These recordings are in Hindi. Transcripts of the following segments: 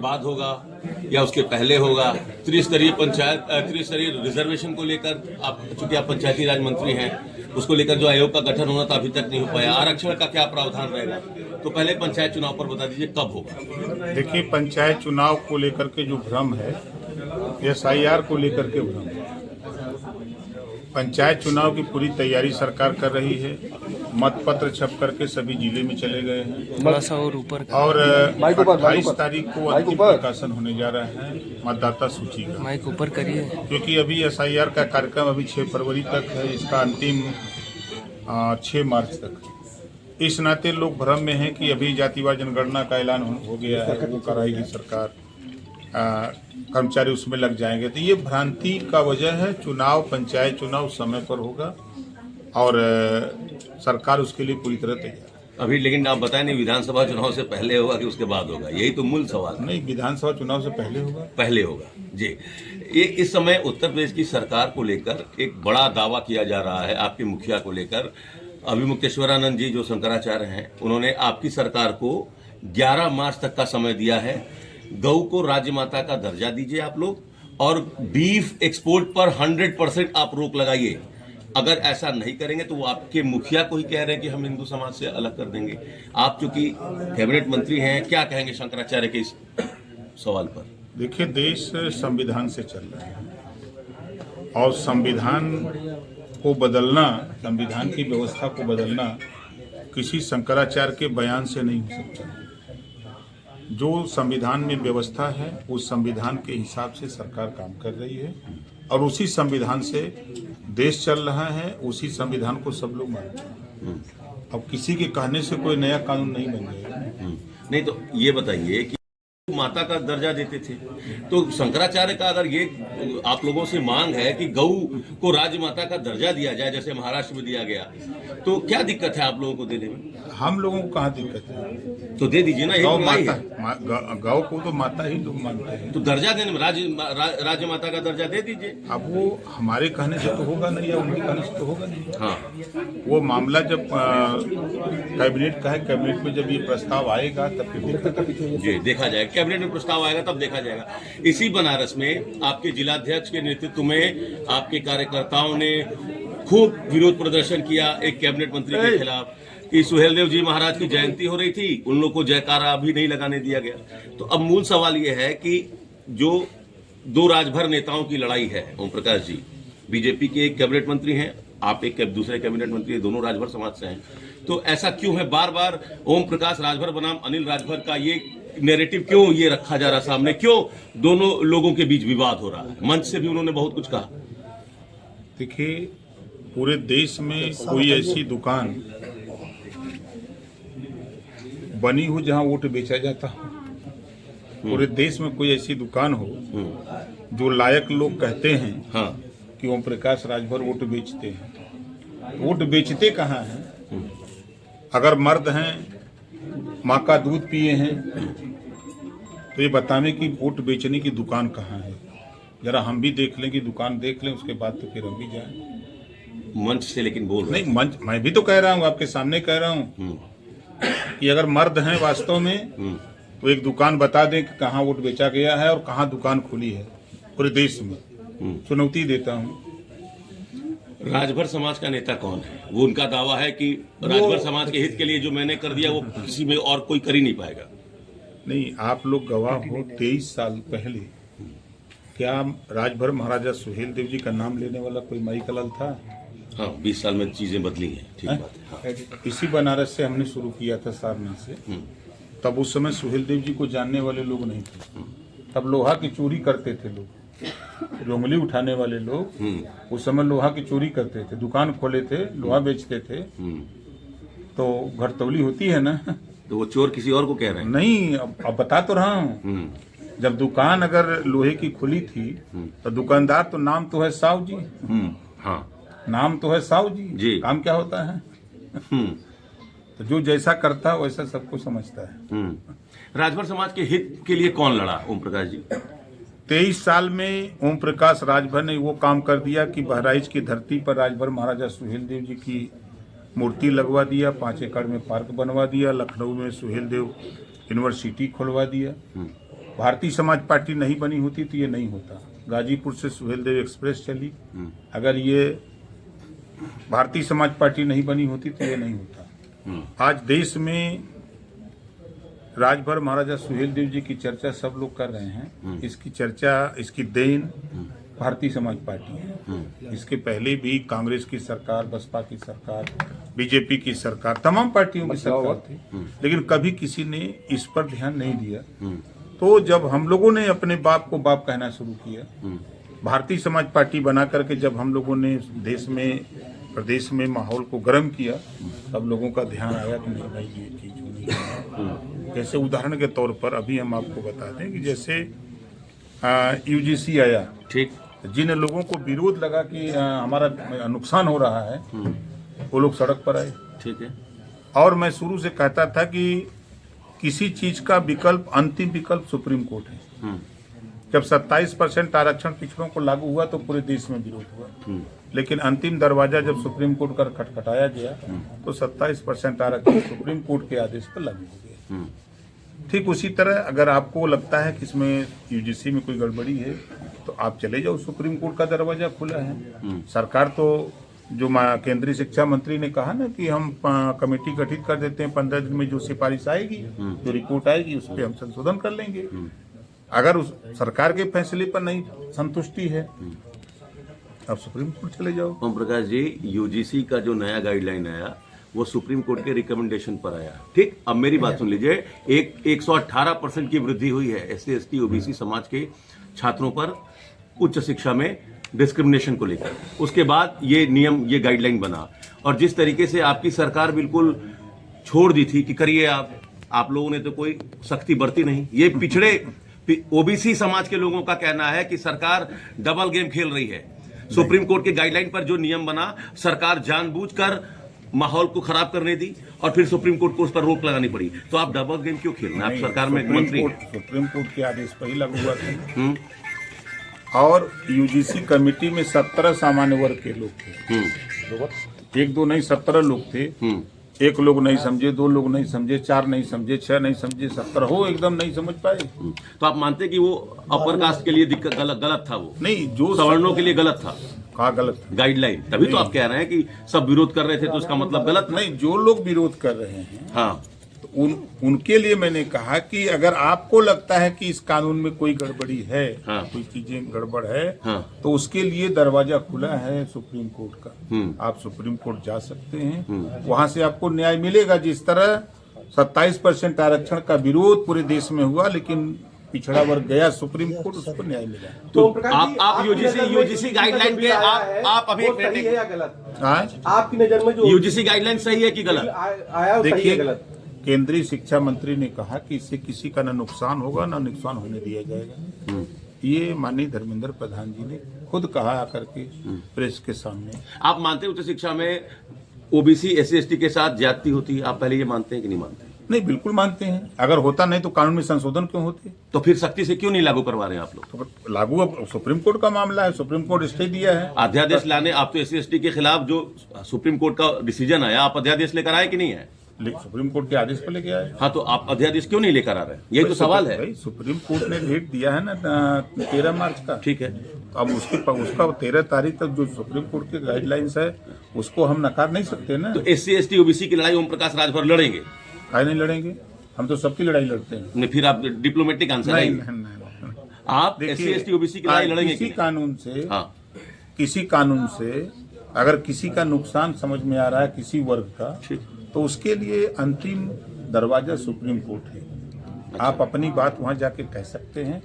बाद होगा या उसके पहले होगा? त्रिस्तरीय पंचायत, त्रिस्तरीय रिजर्वेशन को लेकर आप, चूंकि आप पंचायती राज मंत्री हैं, उसको लेकर जो आयोग का गठन होना था अभी तक नहीं हो पाया। आरक्षण का क्या प्रावधान रहेगा? तो पहले पंचायत चुनाव पर बता दीजिए कब होगा? देखिए, पंचायत चुनाव को लेकर के जो भ्रम है, SIR को लेकर के भ्रम है। पंचायत चुनाव की पूरी तैयारी सरकार कर रही है। मतपत्र छप करके सभी जिले में चले गए हैं और 28 तारीख को अंतिम प्रकाशन होने जा रहा है मतदाता सूची का। माइक ऊपर करिए। क्योंकि अभी SIR का कार्यक्रम अभी 6 फरवरी तक है, इसका अंतिम 6 मार्च तक। इस नाते लोग भ्रम में हैं कि अभी जातिवार जनगणना का ऐलान हो गया है, वो कराएगी सरकार, कर्मचारी उसमें लग जाएंगे। तो ये भ्रांति का वजह है। चुनाव, पंचायत चुनाव समय पर होगा और सरकार उसके लिए पूरी तरह तैयार है। अभी लेकिन आप बताएं नहीं, विधानसभा चुनाव से पहले होगा कि उसके बाद होगा? यही तो मूल सवाल है। नहीं, विधानसभा चुनाव से पहले होगा। पहले होगा जी। ये इस समय उत्तर प्रदेश की सरकार को लेकर एक बड़ा दावा किया जा रहा है, आपके मुखिया को लेकर। अभिमुक्तेश्वरानंद जी जो शंकराचार्य हैं, उन्होंने आपकी सरकार को 11 मार्च तक का समय दिया है। गऊ को राजमाता का दर्जा दीजिए आप लोग, और बीफ एक्सपोर्ट पर 100% आप रोक लगाइए। अगर ऐसा नहीं करेंगे तो वो आपके मुखिया को ही कह रहे हैं कि हम हिंदू समाज से अलग कर देंगे। आप चूंकि कैबिनेट मंत्री हैं, क्या कहेंगे शंकराचार्य के इस सवाल पर? देखिए, देश संविधान से चल रहा है और संविधान को बदलना, संविधान की व्यवस्था को बदलना किसी शंकराचार्य के बयान से नहीं हो सकता। जो संविधान में व्यवस्था है, उस संविधान के हिसाब से सरकार काम कर रही है और उसी संविधान से देश चल रहा है, उसी संविधान को सब लोग मानते हैं। अब किसी के कहने से कोई नया कानून नहीं बन जाएगा। नहीं तो ये बताइए कि माता का दर्जा देते थे, तो शंकराचार्य का अगर ये आप लोगों से मांग है कि गऊ को राजमाता का दर्जा दिया जाए जैसे महाराष्ट्र में दिया गया, तो क्या दिक्कत है आप लोगों को देने में? हम लोगों को कहाँ दिक्कत है? तो दे दीजिए ना। गौ माता, गौ को तो माता ही लोग मानते हैं, तो दर्जा देने में राजमाता का दर्जा दे दीजिए। अब वो हमारे कहने से तो होगा नहीं या उनके कहने से तो होगा नहीं। हाँ, वो मामला जब कैबिनेट का है, कैबिनेट में जब ये प्रस्ताव आएगा तब फिर जी देखा जाएगा। कैबिनेट में प्रस्ताव आएगा तब देखा जाएगा। इसी बनारस में आपके जिलाध्यक्ष के नेतृत्व में आपके कार्यकर्ताओं ने खूब विरोध प्रदर्शन किया एक कैबिनेट मंत्री के खिलाफ कि सुहेलदेव जी महाराज की जयंती हो रही थी, उन लोगों को जयकारा भी नहीं लगाने दिया गया। तो अब मूल सवाल ये है कि जो दो राजभर नेताओं की लड़ाई है, ओम प्रकाश जी बीजेपी के एक कैबिनेट मंत्री हैं, आप एक दूसरे कैबिनेट मंत्री हैं, दोनों राजभर समाज से हैं, तो ऐसा क्यों है बार बार ओम प्रकाश राजभर बनाम अनिल राजभर का ये नैरेटिव क्यों ये रखा जा रहा सामने? क्यों दोनों लोगों के बीच विवाद हो रहा है? मंच से भी उन्होंने बहुत कुछ कहा। देखिए, पूरे देश में कोई ऐसी दुकान बनी हो जहां वोट बेचा जाता हो? पूरे देश में कोई ऐसी दुकान हो जो लायक लोग कहते हैं हाँ कि ओम प्रकाश राजभर वोट बेचते हैं? वोट बेचते कहाँ हैं? अगर मर्द हैं, माँ का दूध पिए हैं, तो ये बताने की वोट बेचने की दुकान कहाँ है? जरा हम भी देख लें कि दुकान देख लें, उसके बाद तो फिर हम भी जाएं। मंच से लेकिन बोल रहे नहीं, मंच मैं भी तो कह रहा हूँ, आपके सामने कह रहा हूँ कि अगर मर्द हैं वास्तव में तो एक दुकान बता दें कि कहाँ वोट बेचा गया है और कहाँ दुकान खुली है पूरे देश में। चुनौती देता हूँ। राजभर समाज का नेता कौन है? वो उनका दावा है कि राजभर समाज के हित के लिए जो मैंने कर दिया वो किसी में और कोई कर ही नहीं पाएगा। नहीं, आप लोग गवाह हो, 23 साल पहले क्या राजभर महाराजा सुहेलदेव जी का नाम लेने वाला कोई माई कलाल था? हाँ, 20 साल में चीजें बदली हैं। ठीक बात है। हाँ। इसी बनारस से हमने शुरू किया था, सारनाथ से। तब उस समय सुहेलदेव जी को जानने वाले लोग नहीं थे। तब लोहा की चोरी करते थे लोग, रोंगली उठाने वाले लोग उस समय लोहा की चोरी करते थे, दुकान खोले थे, लोहा बेचते थे। तो घरतौली होती है ना, तो वो चोर किसी और को कह रहे हैं? नहीं, अब बता तो रहा हूँ। जब दुकान अगर लोहे की खुली थी तो दुकानदार तो नाम तो है साहू जी। हाँ, नाम तो है साहू जी। काम क्या होता है? तो जो जैसा करता है वैसा सबको समझता है। राजभर समाज के हित के लिए कौन लड़ा? ओम प्रकाश जी। 23 साल में ओम प्रकाश राजभर ने वो काम कर दिया कि बहराइच की धरती पर राजभर महाराजा सुहेलदेव जी की मूर्ति लगवा दिया, 5 एकड़ में पार्क बनवा दिया, लखनऊ में सुहेलदेव यूनिवर्सिटी खुलवा दिया भारतीय समाज पार्टी नहीं बनी होती तो ये नहीं होता। गाजीपुर से सुहेलदेव एक्सप्रेस चली, अगर ये भारतीय समाज पार्टी नहीं बनी होती तो ये नहीं होता। आज देश में राजभर महाराजा सुहेलदेव जी की चर्चा सब लोग कर रहे हैं। इसकी चर्चा, इसकी देन भारतीय समाज पार्टी है। इसके पहले भी कांग्रेस की सरकार, बसपा की सरकार, बीजेपी की सरकार, तमाम पार्टियों की सरकार थी, लेकिन कभी किसी ने इस पर ध्यान नहीं दिया। तो जब हम लोगों ने अपने बाप को बाप कहना शुरू किया, भारतीय समाज पार्टी बना करके जब हम लोगों ने देश में, प्रदेश में माहौल को गर्म किया, तब लोगों का ध्यान आया कि नहीं भाई ये चीज होनी है। जैसे उदाहरण के तौर पर अभी हम आपको बता दें कि जैसे यूजीसी आया, ठीक, जिन लोगों को विरोध लगा कि हमारा नुकसान हो रहा है, वो लोग सड़क पर आए। ठीक है। और मैं शुरू से कहता था कि किसी चीज का विकल्प, अंतिम विकल्प सुप्रीम कोर्ट है। जब 27% आरक्षण पिछड़ों को लागू हुआ तो पूरे देश में विरोध हुआ, लेकिन अंतिम दरवाजा जब सुप्रीम कोर्ट का खटखटाया गया तो 27% आरक्षण सुप्रीम कोर्ट के आदेश पर लागू हो गया। ठीक उसी तरह अगर आपको लगता है कि इसमें यूजीसी में कोई गड़बड़ी है तो आप चले जाओ, सुप्रीम कोर्ट का दरवाजा खुला है। सरकार तो, जो केंद्रीय शिक्षा मंत्री ने कहा ना कि हम कमेटी गठित कर देते हैं, 15 दिन में जो सिफारिश आएगी, जो रिपोर्ट आएगी, उस पर हम संशोधन कर लेंगे। अगर उस सरकार के फैसले पर नहीं संतुष्टि है, आप सुप्रीम कोर्ट चले जाओ। ओम प्रकाश जी, यूजीसी का जो नया गाइडलाइन आया वो सुप्रीम कोर्ट के रिकमेंडेशन पर आया। ठीक, अब मेरी बात सुन लीजिए। 118% की वृद्धि हुई है एससी एसटी ओबीसी समाज के छात्रों पर उच्च शिक्षा में डिस्क्रिमिनेशन को लेकर। उसके बाद ये नियम, ये गाइडलाइन बना, और जिस तरीके से आपकी सरकार बिल्कुल छोड़ दी थी कि करिए आप लोगों ने तो कोई सख्ती बरती नहीं। ये पिछड़े ओबीसी समाज के लोगों का कहना है कि सरकार डबल गेम खेल रही है। सुप्रीम कोर्ट के गाइडलाइन पर जो नियम बना, सरकार जानबूझकर माहौल को खराब करने दी और फिर सुप्रीम कोर्ट को उस पर रोक लगानी पड़ी। तो आप डबल गेम क्यों खेल रहे हैं? आप सरकार में मंत्री हैं। सुप्रीम कोर्ट के आदेश पर ही लागू हुआ था। और यूजीसी कमेटी में 17 सामान्य वर्ग के लोग थे। एक दो नहीं, 17 लोग थे। एक लोग नहीं समझे, 2 लोग नहीं समझे, 4 नहीं समझे, 6 नहीं समझे, 17 हो एकदम नहीं समझ पाए। तो आप मानते कि वो अपर कास्ट के लिए दिक्कत गलत था? वो नहीं, जो सवर्णों के लिए गलत था। कहा गलत गाइडलाइन? तभी तो आप कह रहे हैं कि सब विरोध कर रहे थे तो उसका मतलब गलत नहीं। जो लोग विरोध कर रहे हैं, हाँ, तो उनके लिए मैंने कहा कि अगर आपको लगता है कि इस कानून में कोई गड़बड़ी है, हाँ, कोई चीजें गड़बड़ है, हाँ, तो उसके लिए दरवाजा खुला है सुप्रीम कोर्ट का। आप सुप्रीम कोर्ट जा सकते हैं, वहां से आपको न्याय मिलेगा। जिस तरह 27% आरक्षण का विरोध पूरे देश में हुआ, लेकिन पिछड़ा वर्ग गया सुप्रीम कोर्ट, उसको न्याय मिला। तो आप यूजीसी गाइडलाइन के आप अभी सही है या गलत? आपकी नजर में जो यूजीसी गाइडलाइन सही है कि गलत? आया देखिए, गलत? केंद्रीय शिक्षा मंत्री ने कहा कि इससे किसी का न नुकसान होगा न नुकसान होने दिया जाएगा। ये माननीय धर्मेंद्र प्रधान जी ने खुद कहा आकर के प्रेस के सामने। आप मानते हैं उच्च शिक्षा में ओबीसी एससी एसटी के साथ ज्यादती होती है? आप पहले ये मानते हैं कि नहीं मानते? नहीं, बिल्कुल मानते हैं। अगर होता नहीं तो कानून में संशोधन क्यों होते? तो फिर सख्ती से क्यों नहीं लागू करवा रहे हैं आप लोग? तो लागू अब सुप्रीम कोर्ट का मामला है, सुप्रीम कोर्ट स्टे दिया है। अध्यादेश लाने, आप तो एससी एसटी के खिलाफ जो सुप्रीम कोर्ट का डिसीजन आया, आप अध्यादेश लेकर आए कि नहीं है? सुप्रीम कोर्ट के आदेश पर लेके आए। हाँ, तो आप अध्यादेश क्यों नहीं लेकर आ रहे हैं? यही तो सवाल है। भाई, सुप्रीम कोर्ट ने डेट दिया है ना 13 मार्च का। ठीक है, अब उसका 13 तारीख तक जो सुप्रीम कोर्ट के गाइडलाइंस है, उसको हम नकार नहीं सकते ना। तो एससी एसटी ओबीसी की लड़ाई ओम प्रकाश राजभर लड़ेंगे? काहे नहीं लड़ेंगे? हम तो सबकी लड़ाई लड़ते हैं। नहीं, फिर आप डिप्लोमेटिक आंसर नहीं, नहीं, नहीं। आप एससी एसटी ओबीसी की लड़ाई लड़ेंगे? किसी कानून से, हाँ, किसी कानून से अगर किसी का नुकसान समझ में आ रहा है किसी वर्ग का, तो उसके लिए अंतिम दरवाजा सुप्रीम कोर्ट है। आप अपनी बात वहां जाके कह सकते हैं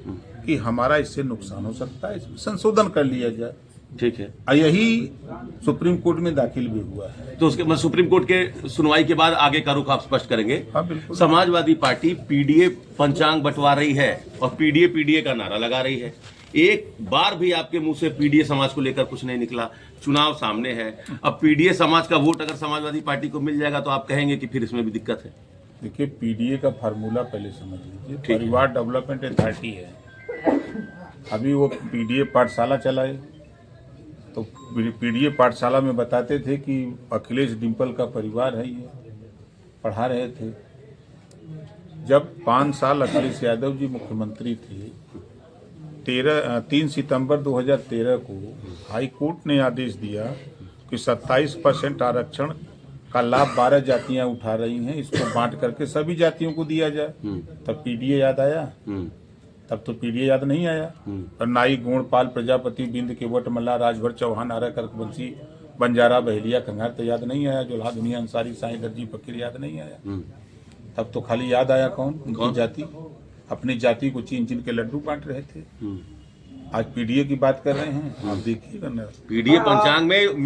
कि हमारा इससे नुकसान हो सकता है, इसमें संशोधन कर लिया जाए। ठीक है, यही सुप्रीम कोर्ट में दाखिल भी हुआ है। तो उसके बाद सुप्रीम कोर्ट के सुनवाई के बाद आगे का रुख आप स्पष्ट करेंगे? हाँ, बिल्कुल। समाजवादी पार्टी पीडीए पंचांग बंटवा रही है और पीडीए का नारा लगा रही है। एक बार भी आपके मुंह से पीडीए समाज को लेकर कुछ नहीं निकला। चुनाव सामने है, अब पीडीए समाज का वोट अगर समाजवादी पार्टी को मिल जाएगा तो आप कहेंगे कि फिर इसमें भी दिक्कत है। देखिए, पीडीए का फार्मूला पहले समझ लीजिए। परिवार डेवलपमेंट अथॉरिटी है, अभी वो पीडीए पाठशाला चलाए, तो पीडीए पाठशाला में बताते थे कि अखिलेश डिम्पल का परिवार है, ये पढ़ा रहे थे। जब 5 साल अखिलेश यादव जी मुख्यमंत्री थे, 3 सितंबर 2013 को हाई कोर्ट ने आदेश दिया कि 27% आरक्षण का लाभ 12 जातियां उठा रही हैं, इसको बांट करके सभी जातियों को दिया जाए। तब पीडीए याद आया? तब तो पीडीए याद नहीं आया। और नाई, गोणपाल, प्रजापति, बिंद, केवट, मल्ला, राजभर, चौहान, आर्य, कर्कवंशी, बंजारा, बहेलिया, कंगार तो याद नहीं आया। जोल्हा, दुनिया, अंसारी, साईं, दर्जी, फकीर याद नहीं आया। तब तो खाली याद आया कौन? उनकी जाति। अपनी जाति को चीन चीन के लड्डू बांट रहे थे। आज पीडीए की बात कर रहे हैं, आप देखिएगा ना। पीडीए पंचांग में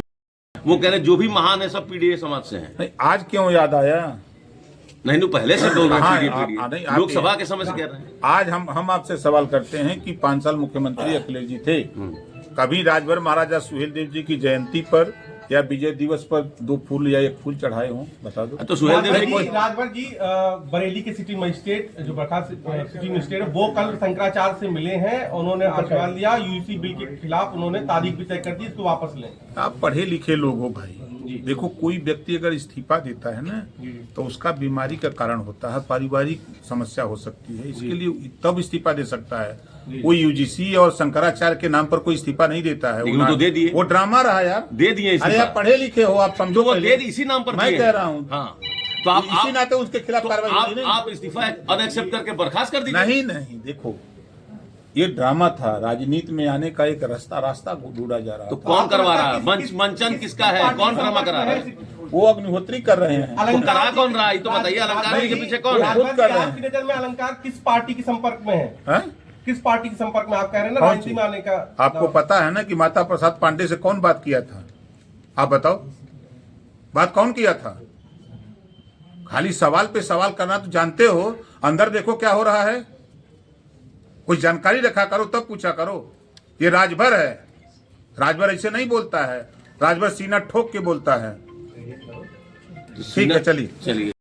वो कह रहे जो भी महान है सब पीडीए समाज से हैं। नहीं, आज क्यों याद आया? नहीं, पहले से बोल रहे हैं नहीं, पीडीए, लोकसभा के समय से कह रहे हैं। आज हम आपसे सवाल करते हैं कि 5 साल मुख्यमंत्री अखिलेश जी थे, कभी राजभर महाराजा सुहेल देव जी की जयंती पर या विजय दिवस पर 2 फूल या 1 फूल चढ़ाए हों? बता दो। तो सुहेल देव जी राजभर जी बरेली के सिटी मजिस्ट्रेट जो बर्खास्त सिटी मजिस्ट्रेट है वो कल शंकराचार्य से मिले हैं। उन्होंने आश्वासन दिया यूसी बिल के खिलाफ उन्होंने तारीख भी तय कर दी, इसको वापस लें। आप पढ़े लिखे लोग हो भाई, देखो कोई व्यक्ति अगर इस्तीफा देता है ना तो उसका बीमारी का कारण होता है, पारिवारिक समस्या हो सकती है, इसके लिए तब इस्तीफा दे सकता है। कोई यूजीसी और शंकराचार्य के नाम पर कोई इस्तीफा नहीं देता है। वो तो दे दिए, वो ड्रामा रहा यार, दे दिए। अरे आप पढ़े लिखे हो, आप समझो। वो दे इसी नाम पर मैं कह रहा हूँ। हाँ, तो आप इसी नाते उसके खिलाफ कार्रवाई। आप इस्तीफा अनएक्सेप्ट करके बर्खास्त कर दीजिए। नहीं, देखो ये ड्रामा था, राजनीति में आने का एक रास्ता ढूंढा जा रहा तो था। कौन करवा रहा है? मंचन किसका है? कौन ड्रामा करा रहा है? वो अग्निहोत्री कर रहे हैं। तो करा कौन रहा है तो बताइए। अलंकार के पीछे कौन है? खुद कर रहे हैं। आपकी नजर में अलंकार किस पार्टी के संपर्क में है? किस पार्टी के संपर्क में? आप कह रहे हैं ना राजनीति में आने का। आपको पता है ना कि माता प्रसाद पांडे से कौन बात किया था? आप बताओ, बात कौन किया था? खाली सवाल पे सवाल करना तो जानते हो, अंदर देखो क्या हो रहा है। कोई जानकारी रखा करो तब पूछा करो। ये राजभर है, राजभर ऐसे नहीं बोलता है, राजभर सीना ठोक के बोलता है। ठीक है, चलिए।